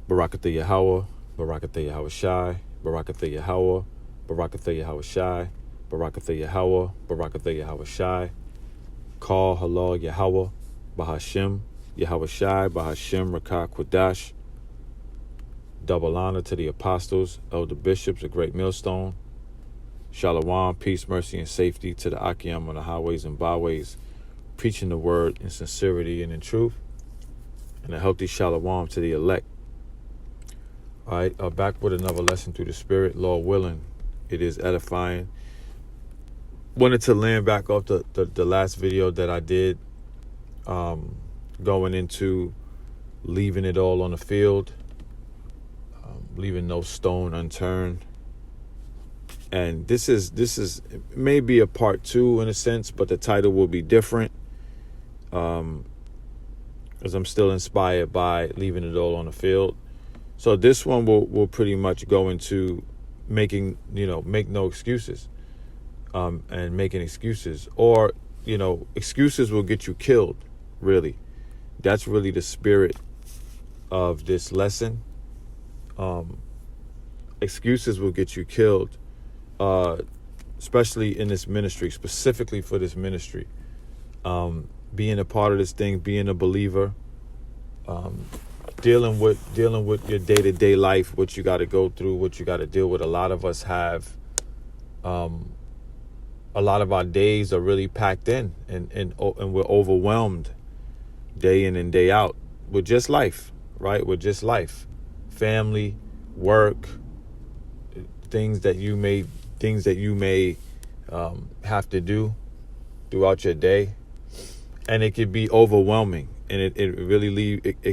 Barakatha Yahweh, Barakatha Yahweh Shai, Barakatha Yahweh, Barakatha Yahweh Shai, Barakatha Yahweh, Barakatha Yahweh Shai, Call Halal Yahweh, Bahashim, Yahweh Shai, Bahashim Rakah Quadash. Double honor to the apostles, elder bishops, a great millstone. Shalom, peace, mercy, and safety to the Akim on the highways and byways, preaching the word in sincerity and in truth, and a healthy shalom to the elect. All right, back with another lesson through the Spirit, Lord willing. It is edifying. Wanted to land back off the last video that I did, going into leaving it all on the field, leaving no stone unturned. And this is maybe a part 2 in a sense, but the title will be different, as I'm still inspired by leaving it all on the field. So this one will pretty much go into making, make no excuses, and making excuses, or, excuses will get you killed. Really, that's really the spirit of this lesson. Excuses will get you killed. Especially in this ministry, specifically for this ministry, being a part of this thing, being a believer, dealing with your day-to-day life, what you got to go through, what you got to deal with. A lot of us have, a lot of our days are really packed in, and we're overwhelmed day in and day out with just life, right? With just life, family, work, things that you may have to do throughout your day, and it could be overwhelming, and it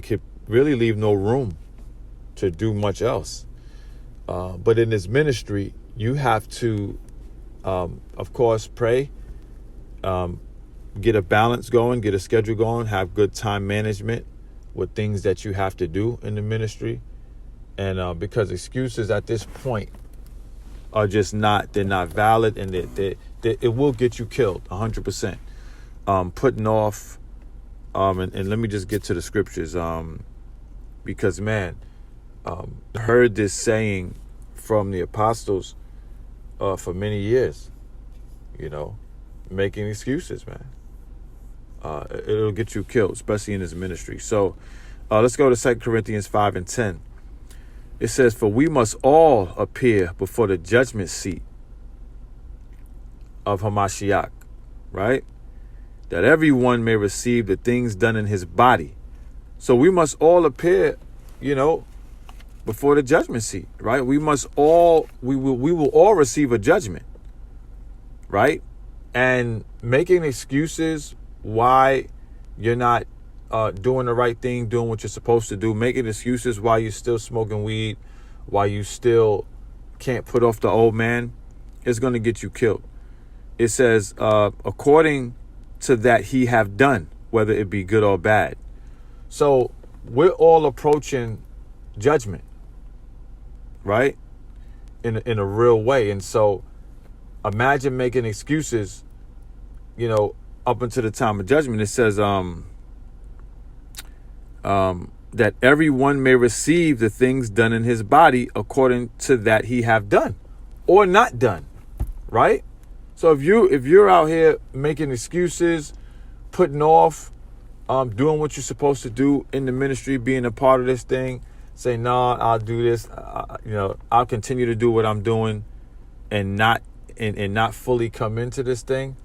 could really leave no room to do much else. But in this ministry, you have to, of course, pray, get a balance going, get a schedule going, have good time management with things that you have to do in the ministry, and because excuses at this point are just they're not valid, and it will get you killed 100%. Putting off, and let me just get to the scriptures, because man, heard this saying from the apostles for many years, making excuses, man. It'll get you killed, especially in this ministry. So let's go to 2 Corinthians 5:10. It says, for we must all appear before the judgment seat of Hamashiach, right? That everyone may receive the things done in his body. So we must all appear, before the judgment seat, right? We will all receive a judgment, right? And making excuses why you're not doing the right thing, doing what you're supposed to do, making excuses why you're still smoking weed, why you still can't put off the old man, is going to get you killed. It says, according to that he have done, whether it be good or bad. So we're all approaching judgment, right? In a real way. And so imagine making excuses, up until the time of judgment. It says, that everyone may receive the things done in his body according to that he have done or not done, right? So if you're out here making excuses, putting off, doing what you're supposed to do in the ministry, being a part of this thing, say, no, I'll do this, I'll continue to do what I'm doing, and not fully come into this thing,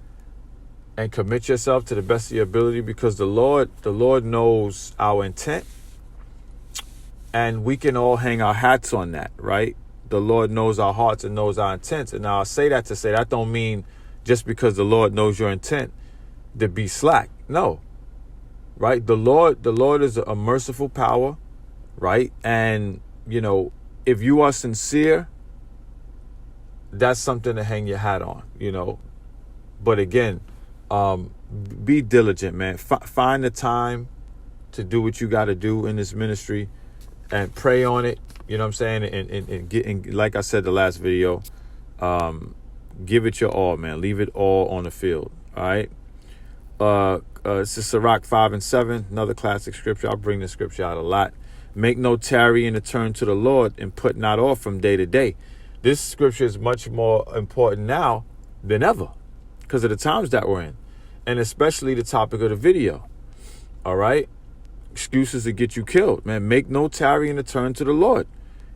and commit yourself to the best of your ability, because the Lord knows our intent, and we can all hang our hats on that, right? The Lord knows our hearts and knows our intents. And now I say that to say that don't mean just because the Lord knows your intent to be slack. No, right? The Lord is a merciful power, right? And, if you are sincere, that's something to hang your hat on, But again, be diligent, man. Find the time to do what you got to do in this ministry, and pray on it. You know what I'm saying? And like I said, the last video, give it your all, man. Leave it all on the field. All right. This is Sirach 5:7, another classic scripture. I'll bring this scripture out a lot. Make no tarrying to turn to the Lord, and put not off from day to day. This scripture is much more important now than ever because of the times that we're in, and especially the topic of the video. All right? Excuses to get you killed, man. Make no tarrying to turn to the Lord,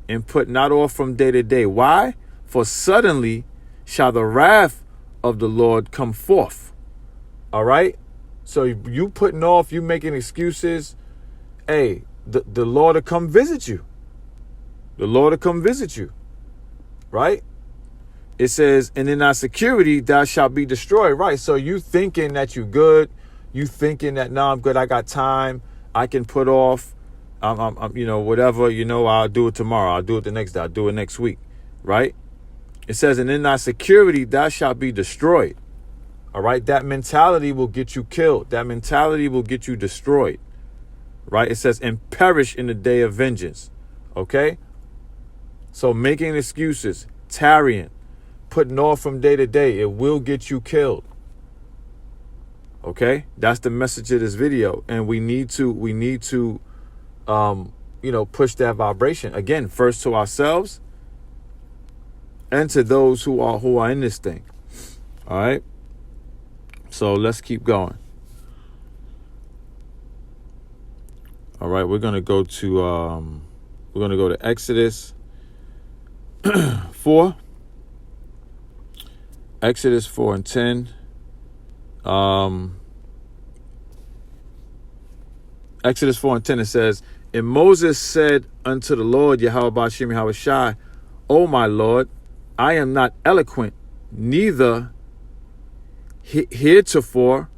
and put not off from day to day. Why? For suddenly shall the wrath of the Lord come forth. All right? So you putting off, you making excuses. Hey, the Lord will come visit you. The Lord will come visit you. Right? It says, and in thy security thou shalt be destroyed. Right? So you thinking that you good. You thinking that, no, I'm good. I got time. I can put off. I'm whatever, I'll do it tomorrow. I'll do it the next day. I'll do it next week. Right? It says, and in thy security thou shalt be destroyed. All right? That mentality will get you killed. That mentality will get you destroyed. Right? It says, and perish in the day of vengeance. Okay? So making excuses, tarrying, putting off from day to day, it will get you killed. Okay? That's the message of this video. And we need to push that vibration. Again, first to ourselves and to those who are in this thing. All right? So let's keep going. All right, we're gonna go to Exodus 4. Exodus 4 and 10. Exodus 4 and 10, it says, and Moses said unto the Lord, Yahweh Ba'ashem Yahweh Shai, O my Lord, I am not eloquent, neither heretofore,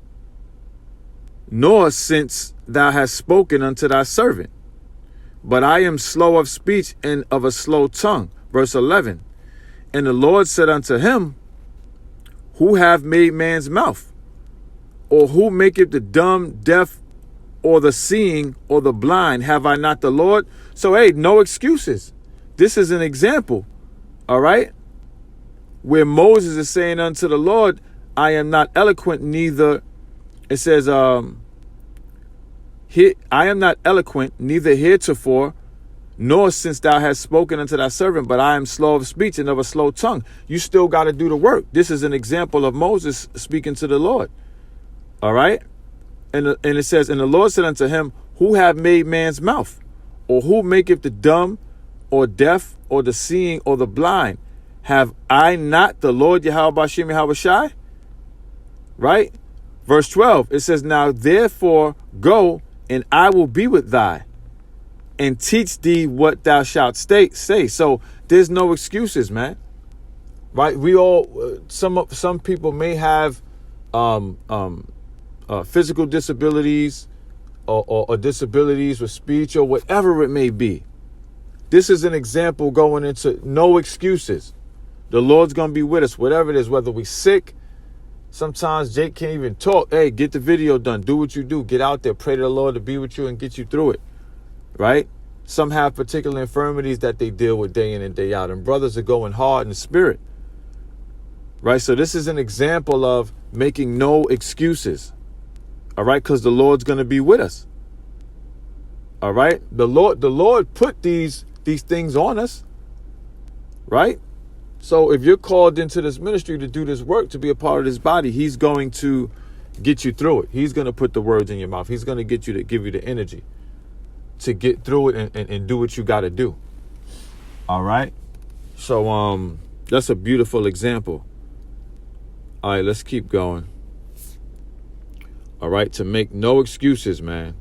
nor since thou hast spoken unto thy servant. But I am slow of speech and of a slow tongue. Verse 11. And the Lord said unto him, who have made man's mouth? Or who maketh the dumb, deaf, or the seeing, or the blind? Have I not the Lord? So, hey, no excuses. This is an example, all right? Where Moses is saying unto the Lord, I am not eloquent, neither, it says, I am not eloquent, neither heretofore, nor since thou hast spoken unto thy servant, but I am slow of speech and of a slow tongue. You still got to do the work. This is an example of Moses speaking to the Lord. All right? And it says, and the Lord said unto him, who have made man's mouth? Or who maketh the dumb, or deaf, or the seeing, or the blind? Have I not the Lord Yahweh Ba'ashem Yahweh Shai? Right? Verse 12, it says, now therefore go, and I will be with thee, and teach thee what thou shalt say. So there's no excuses, man. Right? We all, some people may have physical disabilities or disabilities with speech or whatever it may be. This is an example going into no excuses. The Lord's going to be with us, whatever it is, whether we sick. Sometimes Jake can't even talk. Hey, get the video done. Do what you do. Get out there. Pray to the Lord to be with you and get you through it. Right? Some have particular infirmities that they deal with day in and day out. And brothers are going hard in the spirit. Right? So this is an example of making no excuses. All right? Because the Lord's going to be with us. All right? The Lord put these things on us. Right? So if you're called into this ministry to do this work, to be a part of this body, he's going to get you through it. He's going to put the words in your mouth. He's going to give you the energy to get through it and do what you got to do. All right. So that's a beautiful example. All right, let's keep going. All right, to make no excuses, man.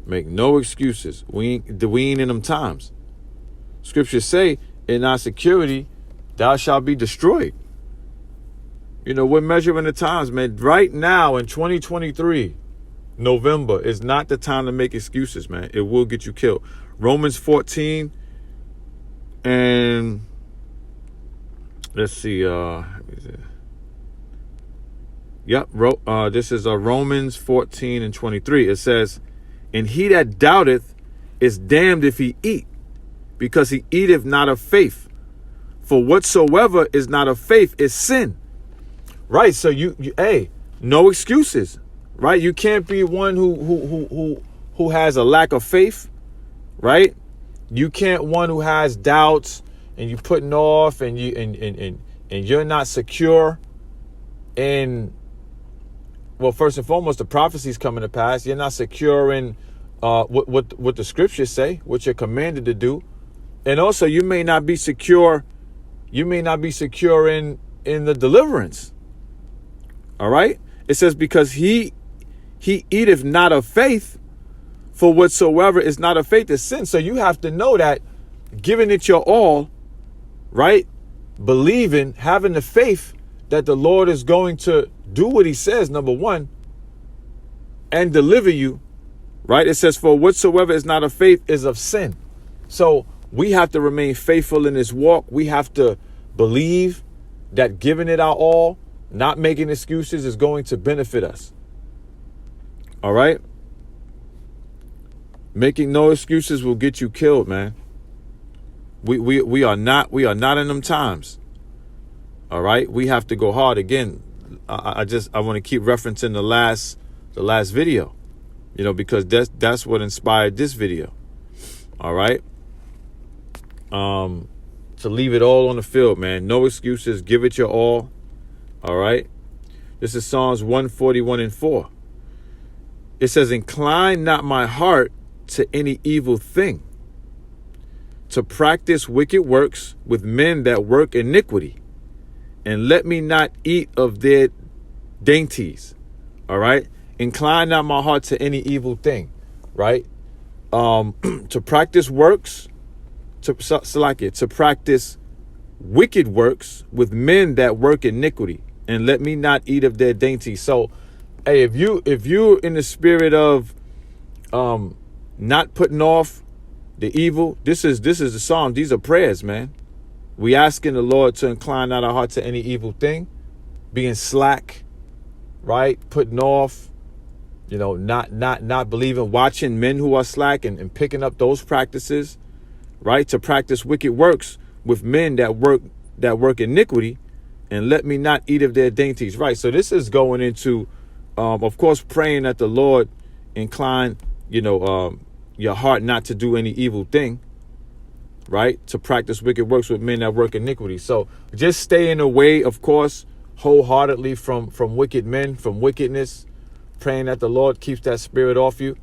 Make no excuses. We ain't in them times. Scriptures say, in our security, thou shalt be destroyed. We're measuring the times, man. Right now in 2023, November is not the time to make excuses, man. It will get you killed. Romans 14 and let's see. This is Romans 14 and 23. It says, and he that doubteth is damned if he eat, because he eateth not of faith. For whatsoever is not of faith is sin. Right? So you no excuses. Right? You can't be one who has a lack of faith right? You can't one who has doubts and you putting off and you're not secure in, well, first and foremost, the prophecies coming to pass. You're not secure in what the scriptures say, what you're commanded to do. And also you may not be secure in the deliverance. All right? It says, because he eateth not of faith, for whatsoever is not of faith is sin. So you have to know that giving it your all, right? Believing, having the faith that the Lord is going to do what he says, number one, and deliver you, right? It says, for whatsoever is not of faith is of sin. So we have to remain faithful in this walk. We have to believe that giving it our all, not making excuses, is going to benefit us. All right? Making no excuses will get you killed, man. We are not in them times. All right? We have to go hard. Again, I want to keep referencing the last video, because that's what inspired this video. All right? To leave it all on the field, man. No excuses. Give it your all. All right? This is Psalms 141:4. It says, incline not my heart to any evil thing, to practice wicked works with men that work iniquity, and let me not eat of their dainties. All right? Incline not my heart to any evil thing, right? To practice works, to practice wicked works with men that work iniquity, and let me not eat of their dainties. So, hey, if you're in the spirit of not putting off the evil, this is the Psalm. These are prayers, man. We asking the Lord to incline not our heart to any evil thing, being slack, right? Putting off, not believing, watching men who are slack and picking up those practices, right? To practice wicked works with men that work iniquity, and let me not eat of their dainties, right? So this is going into, of course, praying that the Lord incline, your heart not to do any evil thing, right? To practice wicked works with men that work iniquity. So just staying away, of course, wholeheartedly from wicked men, from wickedness, praying that the Lord keeps that spirit off you.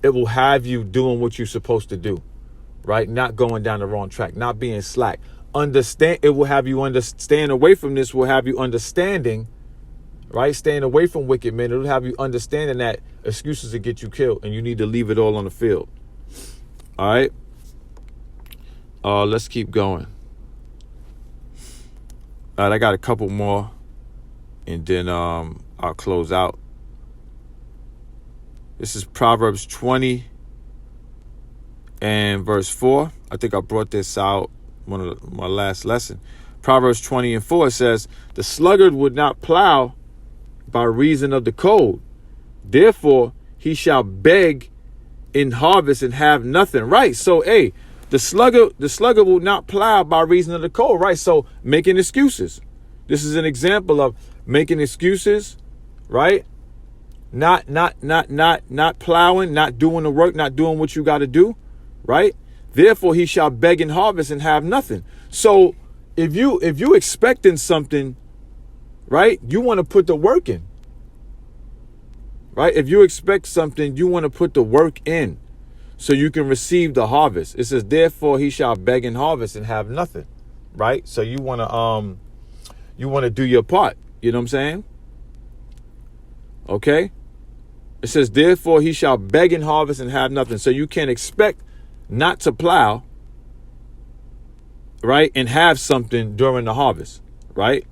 It will have you doing what you're supposed to do, right? Not going down the wrong track, not being slack. It will have you staying away from this will have you understanding, right? Staying away from wicked men. It'll have you understanding that excuses will get you killed and you need to leave it all on the field. All right. Let's keep going. All right, I got a couple more and then I'll close out. This is Proverbs 20 and verse 4. I think I brought this out my last lesson. Proverbs 20:4 says, the sluggard would not plow by reason of the cold. Therefore, he shall beg in harvest and have nothing. Right. So, hey, the sluggard will not plow by reason of the cold. Right. So making excuses. This is an example of making excuses. Right. Not plowing, not doing the work, not doing what you got to do. Right. Therefore, he shall beg in harvest and have nothing. So if you expecting something, right, you want to put the work in. Right? If you expect something, you want to put the work in so you can receive the harvest. It says, therefore, he shall beg in harvest and have nothing. Right? So you want to do your part. You know what I'm saying? Okay? It says, therefore, he shall beg in harvest and have nothing. So you can't expect not to plow, right, and have something during the harvest, right?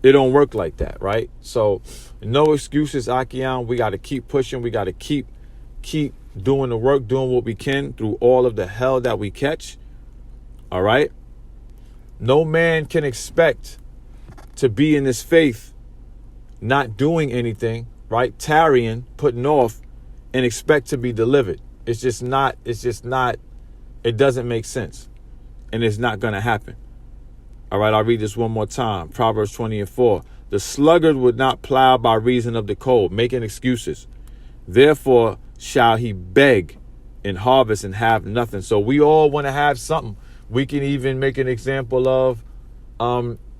It don't work like that, right? So no excuses, Akian. We got to keep pushing. We got to keep doing the work, doing what we can through all of the hell that we catch. All right? No man can expect to be in this faith not doing anything, right? Tarrying, putting off, and expect to be delivered. It's just not, it doesn't make sense. And it's not going to happen. All right, I'll read this one more time. Proverbs 20:4. The sluggard would not plow by reason of the cold, making excuses. Therefore shall he beg and harvest and have nothing. So we all want to have something. We can even make an example of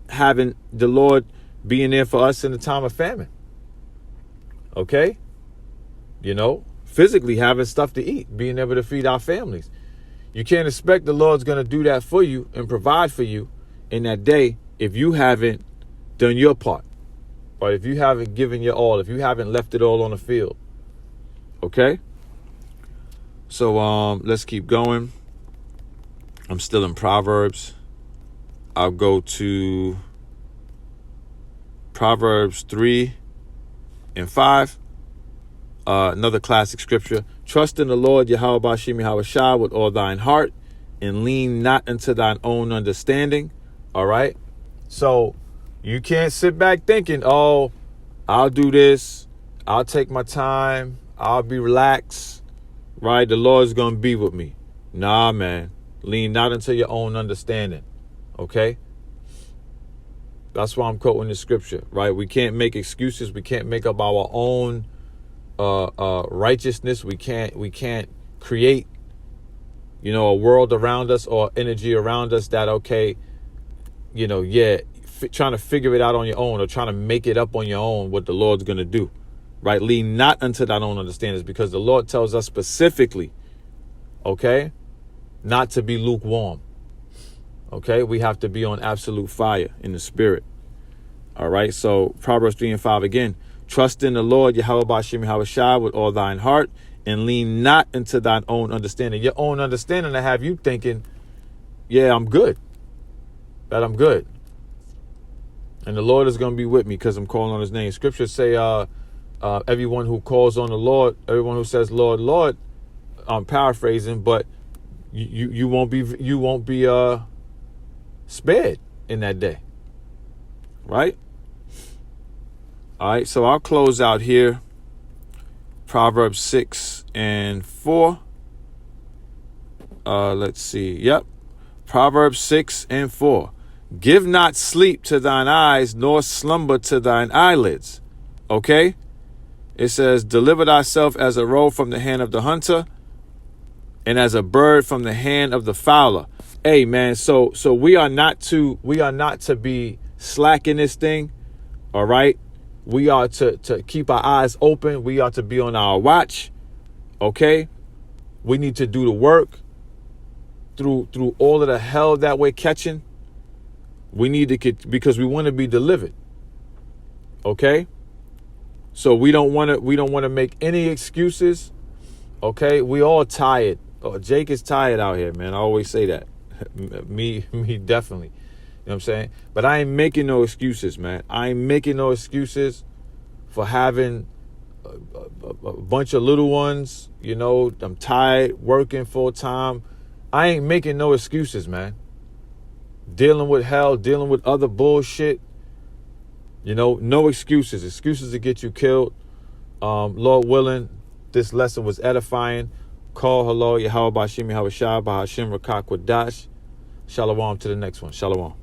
having the Lord being there for us in the time of famine. Okay? You know, physically having stuff to eat, being able to feed our families. You can't expect the Lord's going to do that for you and provide for you in that day if you haven't done your part, or if you haven't given your all, if you haven't left it all on the field. Okay? So let's keep going. I'm still in Proverbs. I'll go to Proverbs 3 and 5. Another classic scripture. Trust in the Lord Yahweh Bashim Yahweh with all thine heart, and lean not unto thine own understanding. All right. So you can't sit back thinking, oh, I'll do this. I'll take my time. I'll be relaxed. Right. The Lord's going to be with me. Nah, man. Lean not unto your own understanding. Okay. That's why I'm quoting the scripture. Right. We can't make excuses. We can't make up our own righteousness. We can't create, a world around us or energy around us that, okay, trying to figure it out on your own or trying to make it up on your own what the Lord's going to do, right? Lean not unto thine own understanding, because the Lord tells us specifically, okay, not to be lukewarm. Okay, we have to be on absolute fire in the spirit. All right, so Proverbs 3 and 5 again. Trust in the Lord, Yahweh Bashim Yahweh with all thine heart, and lean not into thine own understanding. Your own understanding to have you thinking, yeah, I'm good. That I'm good. And the Lord is going to be with me because I'm calling on his name. Scriptures say everyone who calls on the Lord, everyone who says, Lord, Lord, I'm paraphrasing, but you won't be spared in that day. Right? All right, so I'll close out here. Proverbs 6 and 4. Let's see. Yep. Proverbs 6 and 4. Give not sleep to thine eyes, nor slumber to thine eyelids. Okay? It says, deliver thyself as a roe from the hand of the hunter, and as a bird from the hand of the fowler. Hey, man, so we are not to be slack in this thing. All right? We are to keep our eyes open. We are to be on our watch. Okay? We need to do the work through all of the hell that we're catching. We need to get, because we want to be delivered. Okay? So we don't want to make any excuses. Okay? We all tired. Oh, Jake is tired out here, man. I always say that. me definitely. You know what I'm saying? But I ain't making no excuses, man. I ain't making no excuses for having a bunch of little ones. I'm tired, working full time. I ain't making no excuses, man. Dealing with hell, dealing with other bullshit. No excuses. Excuses to get you killed. Lord willing, this lesson was edifying. Call hello, Yahweh Bashim Yahweh Shah, Bahashim Rakak Wadash. Shalom to the next one. Shalom.